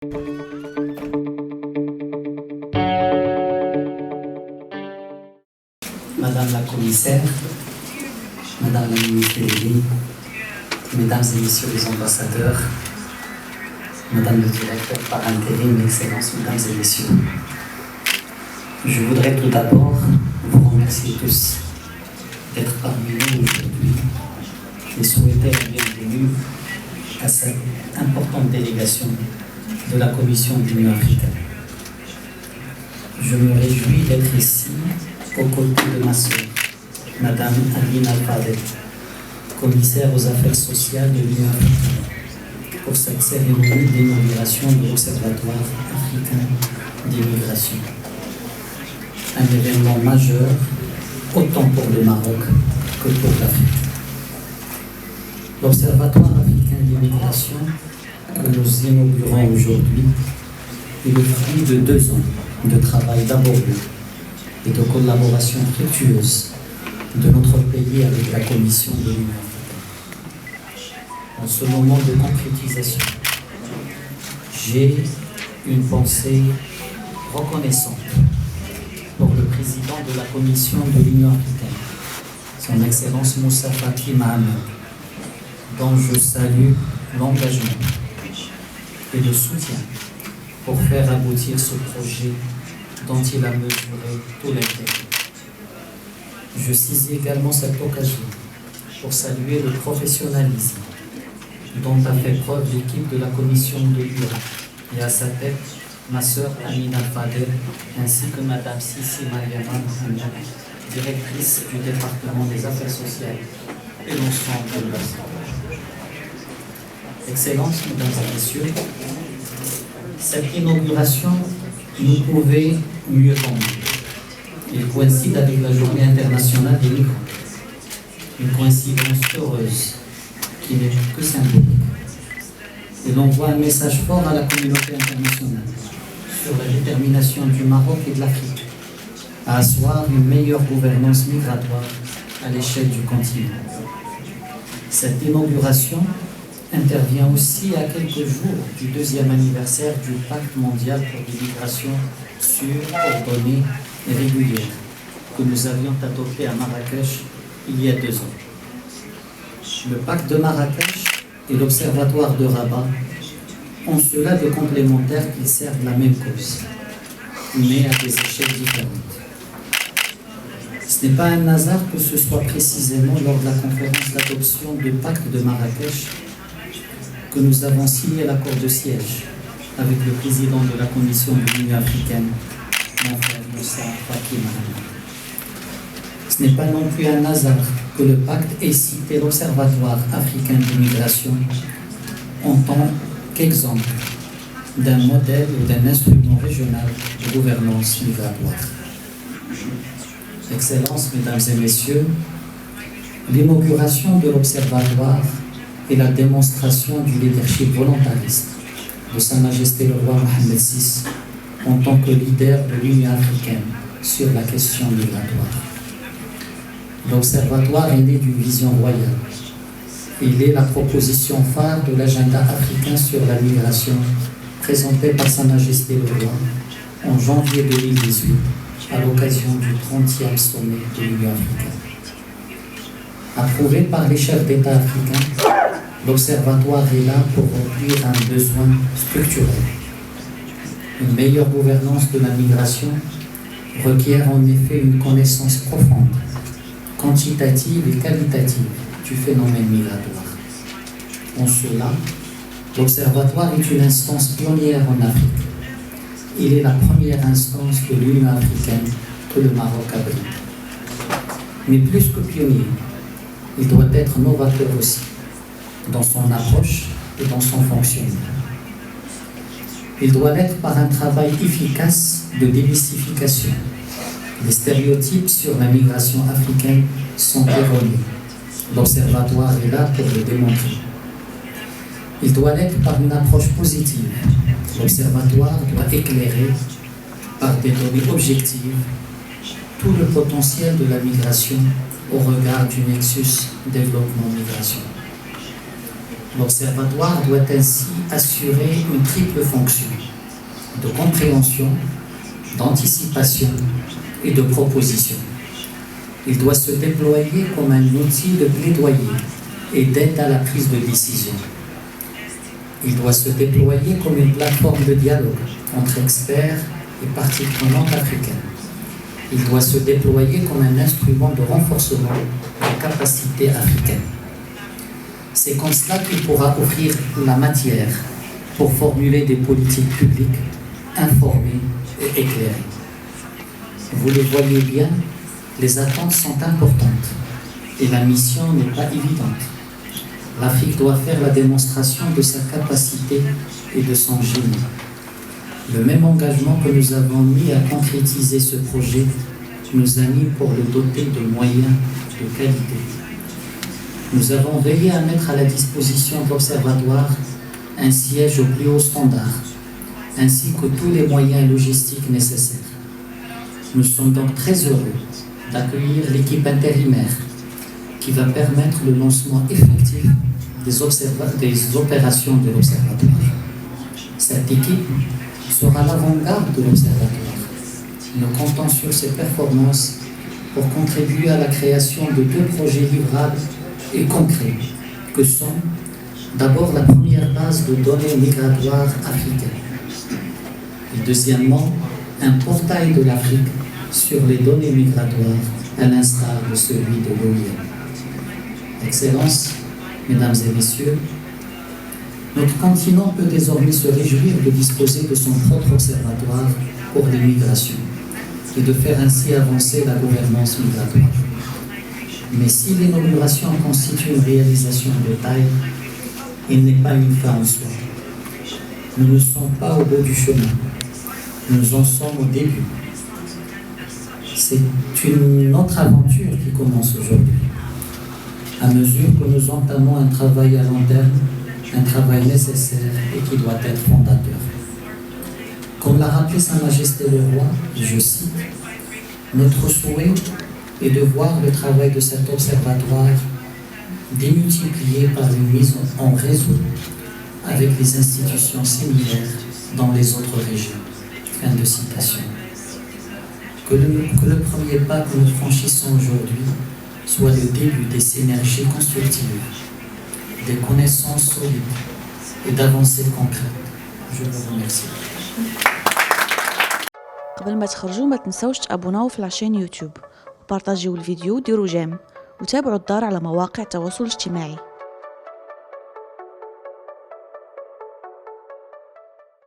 Madame la commissaire, Madame la ministre déléguée, Mesdames et Messieurs les ambassadeurs, Madame le directeur par intérim, Excellences, Mesdames et Messieurs, je voudrais tout d'abord vous remercier tous d'être parmi nous aujourd'hui et souhaiter la bienvenue à cette importante délégation de la Commission de l'Union africaine. Je me réjouis d'être ici aux côtés de ma sœur, Madame Aline Al-Fadel, commissaire aux affaires sociales de l'Union africaine, pour cette cérémonie d'inauguration de l'Observatoire africain d'immigration. Un événement majeur, autant pour le Maroc que pour l'Afrique. L'Observatoire africain d'immigration que nous inaugurons aujourd'hui est le fruit de 2 ans de travail laborieux et de collaboration fructueuse de notre pays avec la Commission de l'Union africaine. En ce moment de concrétisation, j'ai une pensée reconnaissante pour le président de la Commission de l'Union africaine, son Excellence Moussa Faki Mahamat, dont je salue l'engagement et le soutien pour faire aboutir ce projet dont il a mesuré tout l'intérêt. Je saisis également cette occasion pour saluer le professionnalisme dont a fait preuve l'équipe de la commission de l'UA et à sa tête ma sœur Amina Al-Fadel ainsi que Madame Sissi Mariama Mohamed, directrice du département des affaires sociales et l'ensemble de l'Assemblée. Excellences, Mesdames et Messieurs, cette inauguration nous pouvait mieux tomber. Il coïncide avec la Journée internationale des migrants. Une coïncidence heureuse qui n'est que symbolique. Et l'on voit un message fort à la communauté internationale sur la détermination du Maroc et de l'Afrique à asseoir une meilleure gouvernance migratoire à l'échelle du continent. Cette inauguration intervient aussi à quelques jours du 2e anniversaire du Pacte mondial pour l'immigration sûre, ordonnée et régulière que nous avions adopté à Marrakech il y a 2 ans. Le Pacte de Marrakech et l'Observatoire de Rabat ont cela de complémentaire qu'ils servent la même cause, mais à des échelles différentes. Ce n'est pas un hasard que ce soit précisément lors de la conférence d'adoption du Pacte de Marrakech que nous avons signé l'accord de siège avec le président de la Commission de l'Union africaine, mon frère Moussa Faki Mahamat. Ce n'est pas non plus un hasard que le pacte ait cité l'Observatoire africain d'immigration en tant qu'exemple d'un modèle ou d'un instrument régional de gouvernance migratoire. Excellences, Mesdames et Messieurs, l'inauguration de l'Observatoire et la démonstration du leadership volontariste de Sa Majesté le roi Mohamed VI en tant que leader de l'Union africaine sur la question migratoire. L'Observatoire est né d'une vision royale. Il est la proposition phare de l'agenda africain sur la migration présentée par Sa Majesté le roi en janvier 2018 à l'occasion du 30e sommet de l'Union africaine. Approuvé par les chefs d'État africains, l'Observatoire est là pour remplir un besoin structurel. Une meilleure gouvernance de la migration requiert en effet une connaissance profonde, quantitative et qualitative du phénomène migratoire. En cela, l'Observatoire est une instance pionnière en Afrique. Il est la première instance de l'Union africaine que le Maroc abrite. Mais plus que pionnier, il doit être novateur aussi, dans son approche et dans son fonctionnement. Il doit l'être par un travail efficace de démystification. Les stéréotypes sur la migration africaine sont erronés. L'Observatoire est là pour le démontrer. Il doit l'être par une approche positive. L'Observatoire doit éclairer par des données objectives tout le potentiel de la migration au regard du nexus développement-migration. L'Observatoire doit ainsi assurer une triple fonction de compréhension, d'anticipation et de proposition. Il doit se déployer comme un outil de plaidoyer et d'aide à la prise de décision. Il doit se déployer comme une plateforme de dialogue entre experts et parties prenantes africaines. Il doit se déployer comme un instrument de renforcement des capacités africaines. C'est comme cela qu'il pourra offrir la matière pour formuler des politiques publiques informées et éclairées. Vous le voyez bien, les attentes sont importantes et la mission n'est pas évidente. L'Afrique doit faire la démonstration de sa capacité et de son génie. Le même engagement que nous avons mis à concrétiser ce projet nous anime pour le doter de moyens de qualité. Nous avons veillé à mettre à la disposition de l'Observatoire un siège au plus haut standard, ainsi que tous les moyens logistiques nécessaires. Nous sommes donc très heureux d'accueillir l'équipe intérimaire qui va permettre le lancement effectif des opérations de l'Observatoire. Cette équipe sera l'avant-garde de l'Observatoire. Nous comptons sur ses performances pour contribuer à la création de 2 projets livrables et concrets, que sont d'abord la première base de données migratoires africaines et deuxièmement un portail de l'Afrique sur les données migratoires à l'instar de celui de l'OIM. Excellences, Mesdames et Messieurs, notre continent peut désormais se réjouir de disposer de son propre observatoire pour les migrations et de faire ainsi avancer la gouvernance migratoire. Mais si l'inauguration constitue une réalisation de taille, il n'est pas une fin en soi. Nous ne sommes pas au bout du chemin. Nous en sommes au début. C'est une autre aventure qui commence aujourd'hui. À mesure que nous entamons un travail à long terme, un travail nécessaire et qui doit être fondateur. Comme l'a rappelé Sa Majesté le Roi, je cite, « Notre souhait est de voir le travail de cet observatoire démultiplié par une mise en réseau avec les institutions similaires dans les autres régions. » Fin de citation. Que le premier pas que nous franchissons aujourd'hui soit le début des synergies constructives, des connaissances solides et d'avancées concrètes. Je vous remercie. قبل ما تخرجوا ما تنسوش تابوناو في العشان يوتيوب وبارطاجيو الفيديو وديروا جيم وتابعوا الدار على مواقع التواصل الاجتماعي.